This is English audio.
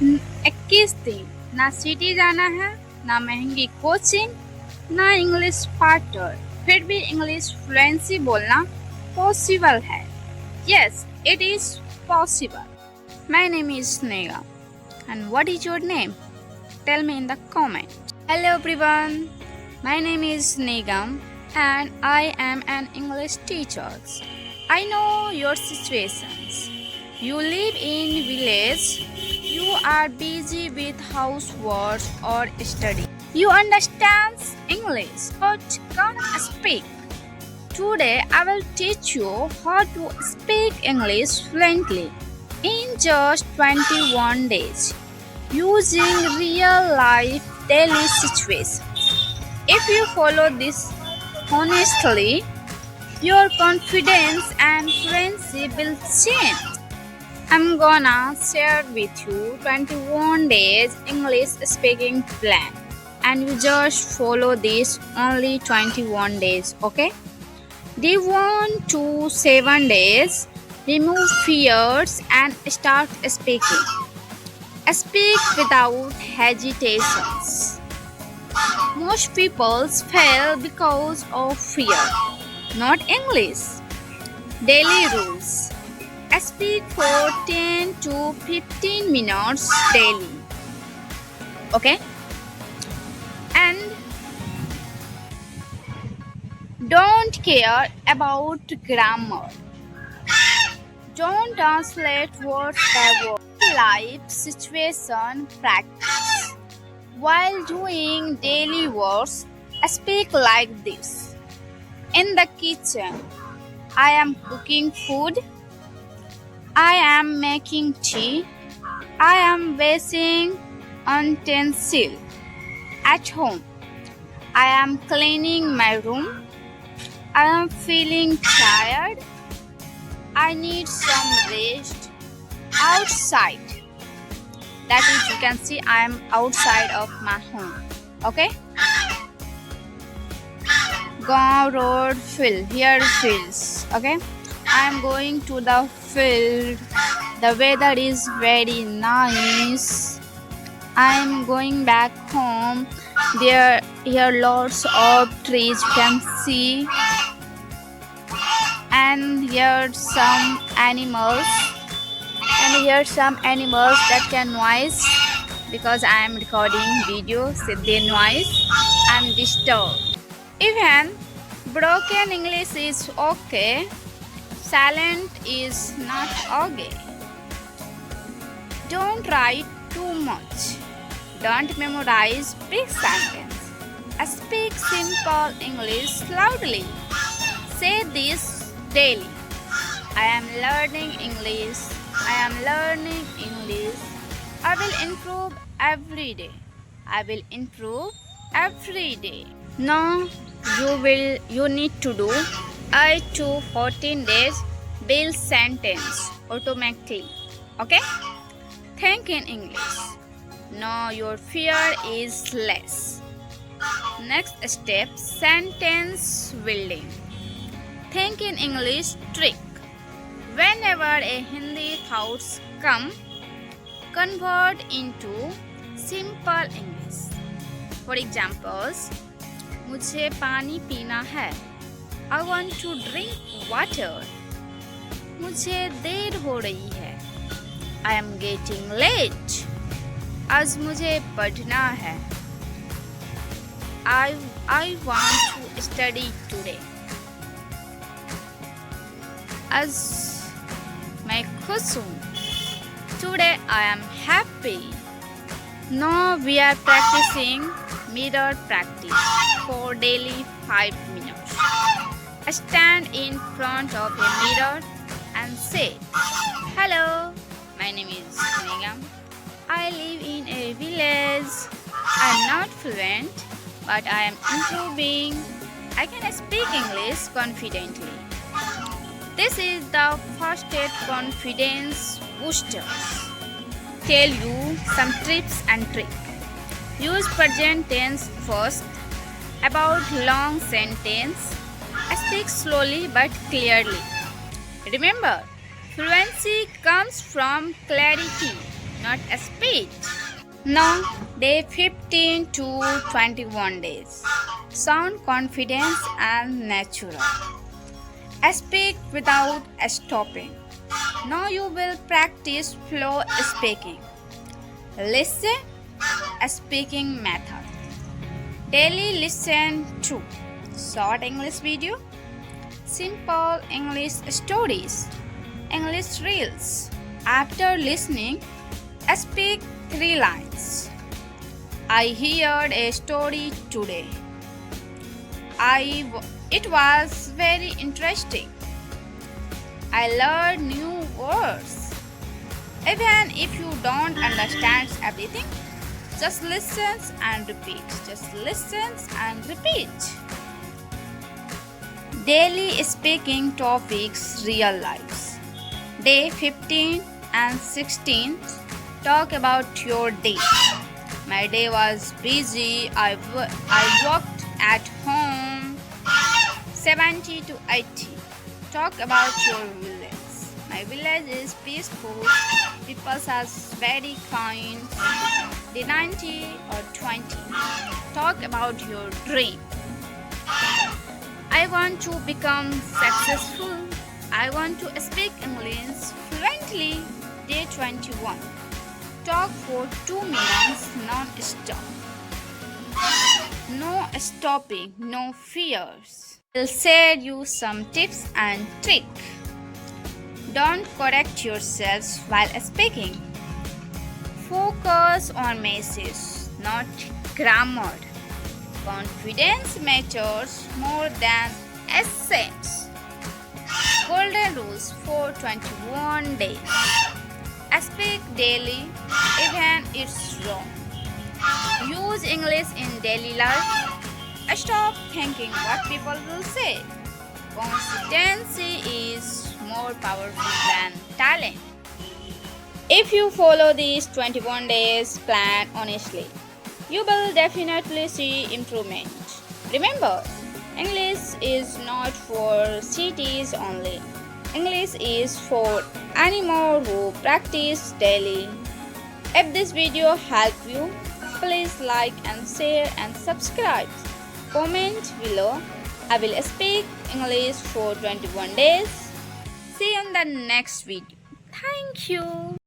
21 दिन, ना सिटी जाना है, ना महंगी कोचिंग, ना इंग्लिश पार्टनर, फिर भी इंग्लिश फ्लुएंसी बोलना पॉसिबल है. Yes, it is possible. My name is Nigam. And what is your name? Tell me in the comment. Hello everyone. My name is Nigam and I am an English teacher. I know your situations. You live in village. You are busy with housework or study. You understand English but can't speak. Today I will teach you how to speak English fluently in just 21 days using real life daily situations. If you follow this honestly, your confidence and fluency will change. I'm gonna share with you 21 days English speaking plan and you just follow this only 21 days, okay? Day 1 to 7 days, remove fears and start speaking. Speak without hesitations. Most people fail because of fear, not English. Daily rules. Speak for 10 to 15 minutes daily. Okay? And don't care about grammar. Don't translate word by word. Life situation practice. While doing daily works, speak like this. In the kitchen, I am cooking food. I am making tea. I am washing utensil. At home, I am cleaning my room. I am feeling tired. I need some rest. Outside. That is, you can see I am outside of my home. Okay? Go road field. Here fields. Okay? I am going to the field. The weather is very nice. I am going back home. Here lots of trees you can see. And here some animals. And here some animals that can noise because I am recording video, so they noise and disturb. Even broken English is okay. Silent is not okay. Don't write too much. Don't memorize big sentences. Speak simple English loudly. Say this daily. I am learning English. I am learning English. I will improve every day. I will improve every day. Now you need to do 8 to 14 days build sentence automatically. Okay? Think in English. Now your fear is less. Next step, sentence building. Think in English trick. Whenever a Hindi thoughts come, convert into simple English. For examples, मुझे पानी पीना है. I want to drink water. मुझे देर हो रही है. I am getting late. आज मुझे पढ़ना है. I want to study today. आज मैं खुश हूँ. Today I am happy. Now we are practicing mirror practice for daily 5 minutes. Stand in front of a mirror and say, "Hello, my name is Nigam. I live in a village. I am not fluent, but I am improving. I can speak English confidently." This is the first aid confidence booster. Tell you some tips and tricks. Use present tense first. About long sentence, speak slowly but clearly. Remember, fluency comes from clarity, not a speech. Now, day 15 to 21 days. Sound confidence and natural. Speak without stopping. Now you will practice flow speaking. Listen, speaking method. Daily listen to short English video, simple English stories, English reels. After listening, speak 3 lines. I heard a story today. It was very interesting. I learned new words. Even if you don't understand everything, just listen and repeat. Just listen and repeat. Daily speaking topics, real lives. Day 15 and 16. Talk about your day. My day was busy. I worked at home. 70 to 80. Talk about your village. My village is peaceful. People are very kind. Day 90 or 20. Talk about your dream. I want to become successful. I want to speak English fluently. Day 21. Talk for 2 minutes non-stop. No stopping, no fears. I'll share you some tips and tricks. Don't correct yourselves while speaking. Focus on message, not grammar. Confidence matters more than accents. Golden rules for 21 days. Speak daily, even it's wrong. Use English in daily life. Stop thinking what people will say. Consistency is more powerful than talent. If you follow these 21 days plan honestly, you will definitely see improvement. Remember, English is not for cities only. English is for anyone who practice daily. If this video helped you, please like and share and subscribe. Comment below. I will speak English for 21 days. See you in the next video. Thank you.